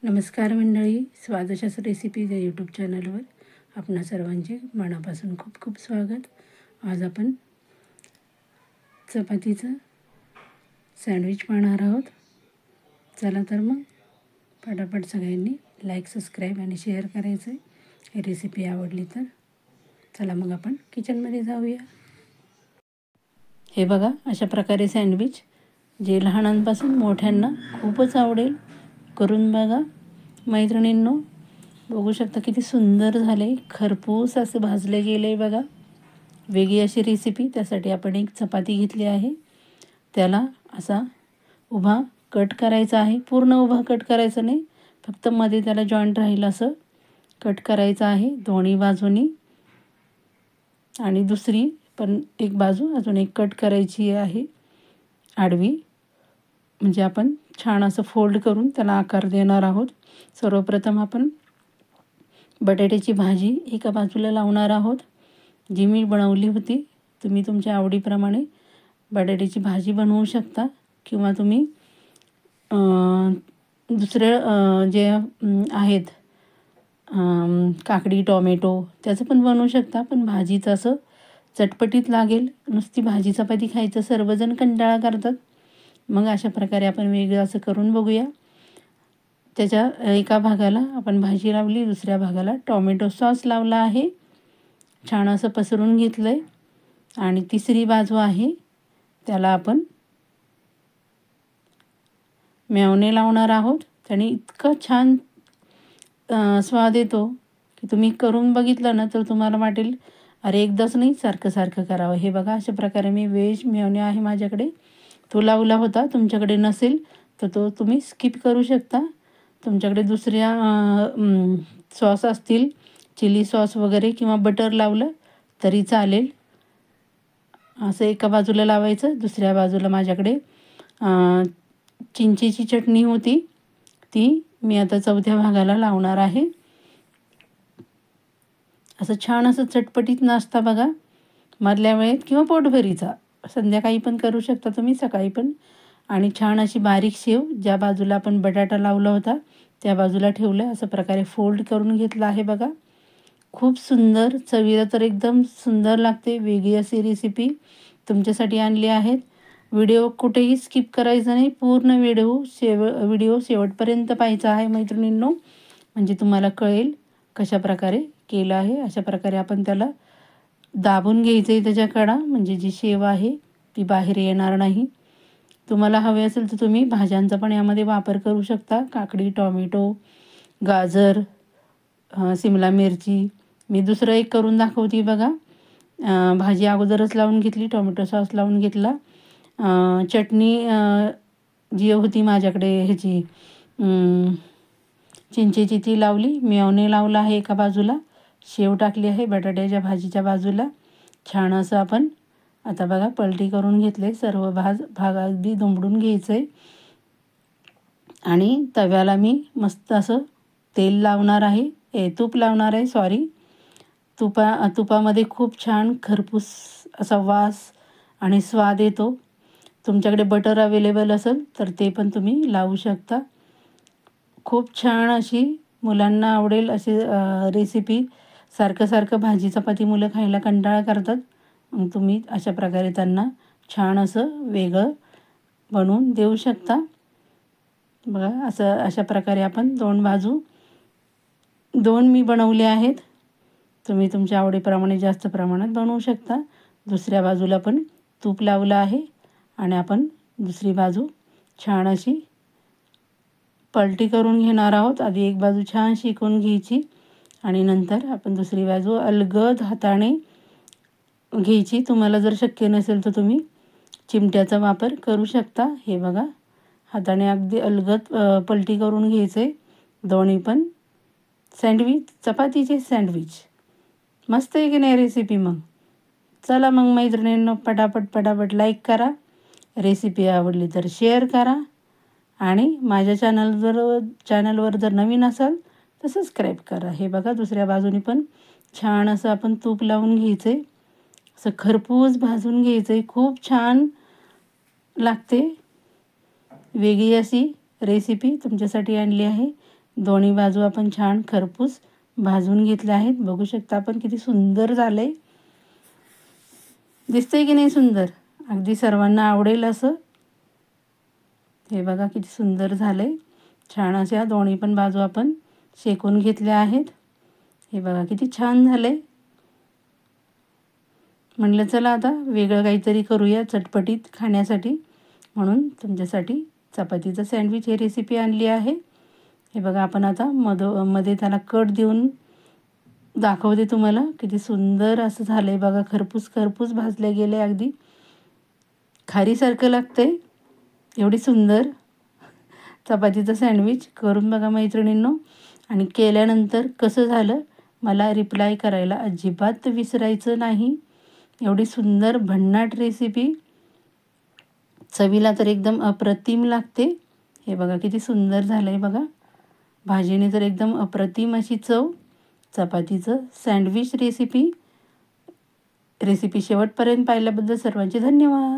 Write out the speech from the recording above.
नमस्कार मंडळी, स्वादशास्त्र रेसिपीज या यूट्यूब चॅनलवर आपणा सर्वांचे मनापासून खूप खूप स्वागत। आज आपण चपातीचं सँडविच पाहणार आहोत। चला तर मग पटापट सगळ्यांनी लाईक, सबस्क्राईब आणि शेअर करायचं आहे। ही रेसिपी आवडली तर चला मग आपण किचनमध्ये जाऊया। हे बघा, अशा प्रकारे सँडविच जे लहानांपासून मोठ्यांना खूपच आवडेल, करून बघा। मैत्रिणींनो, बघू शकता किती सुंदर झाले, खरपूस असे भाजले गेले बघा। वेगळी अशी रेसिपी। त्यासाठी आपण एक चपाती घेतली आहे, त्याला असा उभा कट करायचा आहे। पूर्ण उभा कट करायचा नाही, फक्त मध्ये त्याला जॉईंट राहील असं कट करायचं आहे दोन्ही बाजूनी। आणि दुसरी पण एक बाजू अजून एक कट करायची आहे आडवी, म्हणजे आपण छान असं फोल्ड करून त्याला आकार देणार आहोत। सर्वप्रथम आपण बटाट्याची भाजी एका बाजूला लावणार आहोत, जी मी बनवली होती। तुम्ही तुमच्या आवडीप्रमाणे बटाट्याची भाजी बनवू शकता, किंवा तुम्ही दुसरे जे आहेत काकडी, टोमॅटो त्याचं पण बनवू शकता। पण भाजीचं असं चटपटीत लागेल। नुसती भाजी चपाती खायचं सर्वजण कंटाळा करतात, मग अशा प्रकारे आपण वेगळं असं करून बघूया। त्याच्या एका भागाला आपण भाजी लावली, दुसऱ्या भागाला टोमॅटो सॉस लावला आहे, छान असं पसरून घेतलं आहे। आणि तिसरी बाजू आहे त्याला आपण मेयोने लावणार आहोत। त्याने इतकं छान स्वाद येतो की तुम्ही करून बघितलं ना तर तुम्हाला वाटेल अरे एकदाच नाही, सारखं सारखं करावं। हे बघा, अशा प्रकारे मी व्हेज मेयोने आहे माझ्याकडे, तो लावला होता। तुमच्याकडे नसेल तर तो तुम्ही स्किप करू शकता। तुमच्याकडे दुसऱ्या सॉस असतील, चिली सॉस वगैरे, किंवा बटर लावलं तरी चालेल। असं एका बाजूला लावायचं, दुसऱ्या बाजूला माझ्याकडे चिंचेची चटणी होती, ती मी आता चौथ्या भागाला लावणार आहे। असं छान असं चटपटीत नाश्ता बघा, मधल्या वेळेत किंवा पोटभरीचा संध्याकाळी पण करू शकता तुम्ही, सकाळी पण। आणि छान अशी बारीक शेव ज्या बाजूला आपण बटाटा लावला होता त्या बाजूला ठेवलं, असं प्रकारे फोल्ड करून घेतलं आहे बघा। खूप सुंदर, चवीला तर एकदम सुंदर लागते। वेगळी अशी रेसिपी तुमच्यासाठी आणली आहेत। व्हिडिओ कुठेही स्किप करायचा नाही, पूर्ण व्हिडिओ शेवटपर्यंत पाहायचा आहे मैत्रिणींनो, म्हणजे तुम्हाला कळेल कशा प्रकारे केलं आहे। अशा प्रकारे आपण त्याला दाबून घ्यायचं आहे त्याच्या कडा, म्हणजे जी शेव आहे ती बाहेर येणार नाही। तुम्हाला हवे असेल तर तुम्ही भाज्यांचा पण यामध्ये वापर करू शकता, काकडी, टोमॅटो, गाजर, शिमला मिरची। मी दुसरं एक करून दाखवते बघा। भाजी अगोदरच लावून घेतली, टोमॅटो सॉस लावून घेतला, चटणी जी होती माझ्याकडे ह्याची चिंचेची ती लावली, मेयोने लावला आहे एका बाजूला, शेव टाकली आहे बटाट्याच्या भाजीच्या बाजूला। छान असं आपण आता बघा पलटी करून घेतले, सर्व भाग अगदी दुमडून घ्यायचं आहे। आणि तव्याला मी मस्त असं तेल लावणार आहे, तूप लावणार आहे, सॉरी। तुपामध्ये खूप छान खरपूस असा वास आणि स्वाद येतो। तुमच्याकडे बटर अवेलेबल असेल तर ते पण तुम्ही लावू शकता। खूप छान अशी मुलांना आवडेल अशी रेसिपी। सारखं सारखं भाजी चपाती मुलं खायला कंटाळा करतात, मग तुम्ही अशा प्रकारे त्यांना छान असं वेगळं बनवून देऊ शकता। बघा, अशा प्रकारे आपण दोन मी बनवले आहेत। तुम्ही तुमच्या आवडीप्रमाणे जास्त प्रमाणात बनवू शकता। दुसऱ्या बाजूला पण तूप लावलं आहे आणि आपण दुसरी बाजू छान अशी पलटी करून घेणार आहोत। आधी एक बाजू छान शेकून घ्यायची आणि नंतर आपण दुसरी बाजू अलगद हाताने घ्यायची। तुम्हाला जर शक्य नसेल तर तुम्ही चिमट्याचा वापर करू शकता। हे बघा, हाताने अगदी अलगद पलटी करून घ्यायचे दोन्ही पण। चपातीचे सँडविच मस्त आहे की नाही रेसिपी? मग चला मग मैत्रिणींनो, पटापट लाईक करा, रेसिपी आवडली तर शेअर करा, आणि माझ्या चॅनलवर जर नवीन असाल तर सबस्क्राईब करा। हे बघा, दुसऱ्या बाजूने पण छान असं आपण तूप लावून घ्यायचं आहे, असं खरपूस भाजून घ्यायचं आहे। खूप छान लागते, वेगळी अशी रेसिपी तुमच्यासाठी आणली आहे। दोन्ही बाजू आपण छान खरपूस भाजून घेतल्या आहेत. बघू शकता आपण किती सुंदर झालंय. दिसतंय की नाही सुंदर? अगदी सर्वांना आवडेल असं. हे बघा किती सुंदर झालंय. छान अशा दोन्ही पण बाजू आपण शेकून घेतल्या आहेत. हे बघा किती छान झालंय. म्हणलं चला आता वेगळं काहीतरी करूया चटपटीत खाण्यासाठी, म्हणून तुमच्यासाठी चपातीचं सँडविच ही रेसिपी आणली आहे. हे बघा आपण आता मध्ये त्याला कट देऊन दाखवते तुम्हाला. किती सुंदर असं झालंय बघा. खरपूस खरपूस भाजले गेले. अगदी खारीसारखं लागतंय. एवढी सुंदर चपातीचं सँडविच करून बघा मैत्रिणींनो. आणि केल्यानंतर कसं झालं मला रिप्लाय करायला अजिबात विसरायचं नाही. एवढी सुंदर भन्नाट रेसिपी. चवीला तर एकदम अप्रतिम लागते. हे बघा किती सुंदर झालंय बघा. भाजीने तर एकदम अप्रतिम अशी चव. चपातीचं सँडविच रेसिपी शेवटपर्यंत पाहिल्याबद्दल सर्वांचे धन्यवाद.